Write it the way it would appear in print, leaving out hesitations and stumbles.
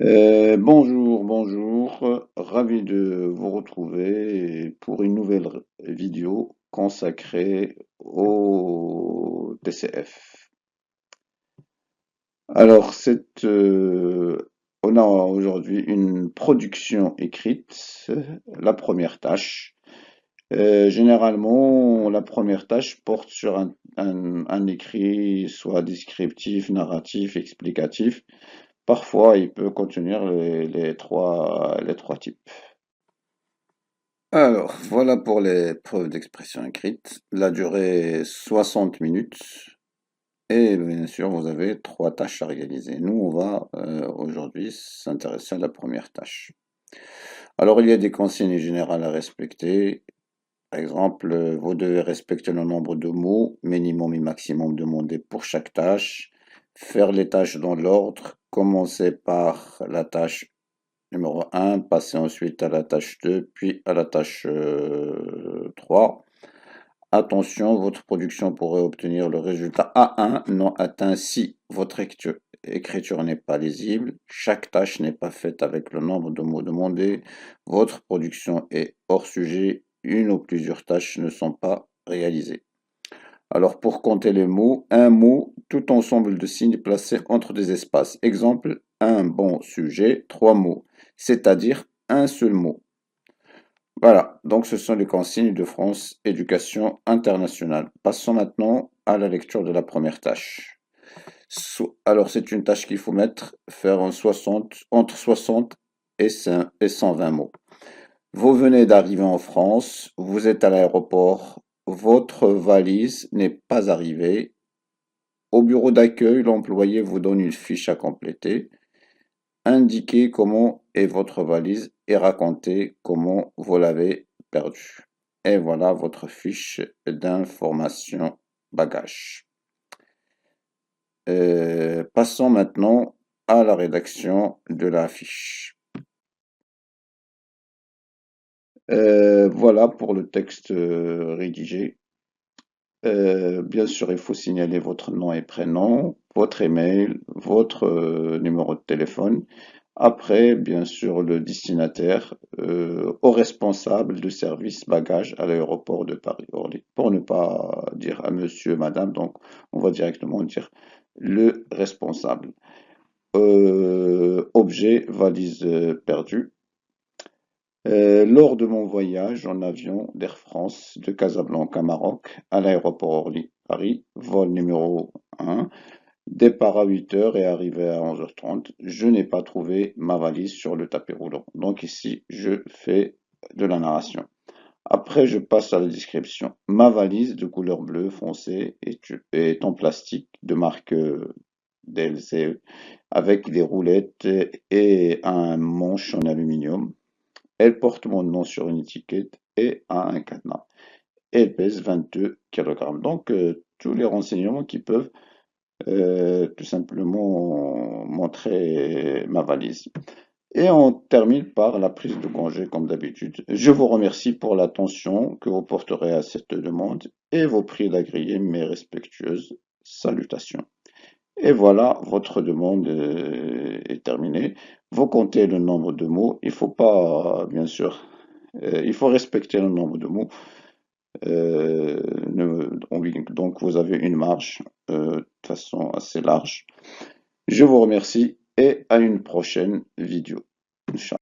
Bonjour, ravi de vous retrouver pour une nouvelle vidéo consacrée au TCF. Alors, on a aujourd'hui une production écrite, la première tâche. Généralement, la première tâche porte sur un écrit, soit descriptif, narratif, explicatif. Parfois, il peut contenir les trois types. Alors, voilà pour les preuves d'expression écrite. La durée 60 minutes. Et bien sûr, vous avez trois tâches à réaliser. Nous, on va aujourd'hui s'intéresser à la première tâche. Alors, il y a des consignes générales à respecter. Par exemple, vous devez respecter le nombre de mots, minimum et maximum demandés pour chaque tâche. Faire les tâches dans l'ordre. Commencer par la tâche numéro 1, passer ensuite à la tâche 2, puis à la tâche 3. Attention, votre production pourrait obtenir le résultat A1 non atteint si votre écriture n'est pas lisible, chaque tâche n'est pas faite avec le nombre de mots demandés, votre production est hors sujet, une ou plusieurs tâches ne sont pas réalisées. Alors pour compter les mots, un mot, tout ensemble de signes placés entre des espaces. Exemple, un bon sujet, trois mots, c'est-à-dire un seul mot. Voilà, donc ce sont les consignes de France Éducation internationale. Passons maintenant à la lecture de la première tâche. Alors c'est une tâche qu'il faut faire entre 60 et 120 mots. Vous venez d'arriver en France, vous êtes à l'aéroport, votre valise n'est pas arrivée. Au bureau d'accueil, l'employé vous donne une fiche à compléter. Indiquez comment est votre valise et racontez comment vous l'avez perdue. Et voilà votre fiche d'information bagage. Passons maintenant à la rédaction de la fiche. Voilà pour le texte rédigé. Bien sûr, il faut signaler votre nom et prénom, votre email, votre numéro de téléphone. Après, bien sûr, le destinataire au responsable de service bagages à l'aéroport de Paris-Orly. Pour ne pas dire à monsieur, madame, donc on va directement dire le responsable. Objet, valise perdue. Lors de mon voyage en avion d'Air France de Casablanca, Maroc, à l'aéroport Orly-Paris, vol numéro 1, départ à 8 heures et arrivé à 11h30, je n'ai pas trouvé ma valise sur le tapis roulant. Donc ici, je fais de la narration. Après, je passe à la description. Ma valise de couleur bleu foncé est en plastique de marque DLC avec des roulettes et un manche en aluminium. Elle porte mon nom sur une étiquette et a un cadenas. Elle pèse 22 kg. Donc, tous les renseignements qui peuvent tout simplement montrer ma valise. Et on termine par la prise de congé comme d'habitude. Je vous remercie pour l'attention que vous porterez à cette demande et vous prie d'agréer mes respectueuses salutations. Et voilà, votre demande est terminée. Vous comptez le nombre de mots. Il faut pas, bien sûr, il faut respecter le nombre de mots. Donc vous avez une marge de façon assez large. Je vous remercie et à une prochaine vidéo. Inch'Allah.